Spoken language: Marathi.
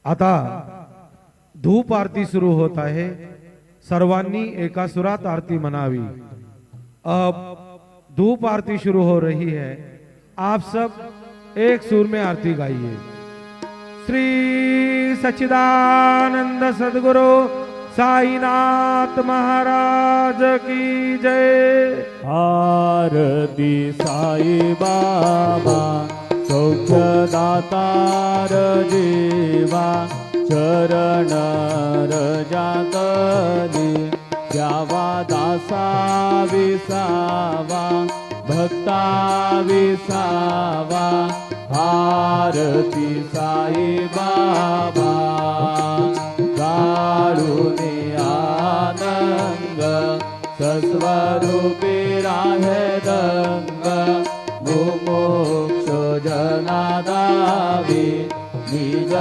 आता धूप आरती सुरू होत आहे। सर्वांनी एका सुरात आरती मनावी। अब धूप आरती शुरू हो रही है। आप सब एक सुर में आरती गाइए। श्री सच्चिदानंद सद्गुरु साईनाथ महाराज की जय। आरती साई बाबा सौख्यदातार जीवा चरण रजातली द्यावा दासा विसावा भक्ता विसावा। आरती साई बाबा काळुनी आनंद सस्वरूपी राहे रंग मुमुक्ष जना दावी निज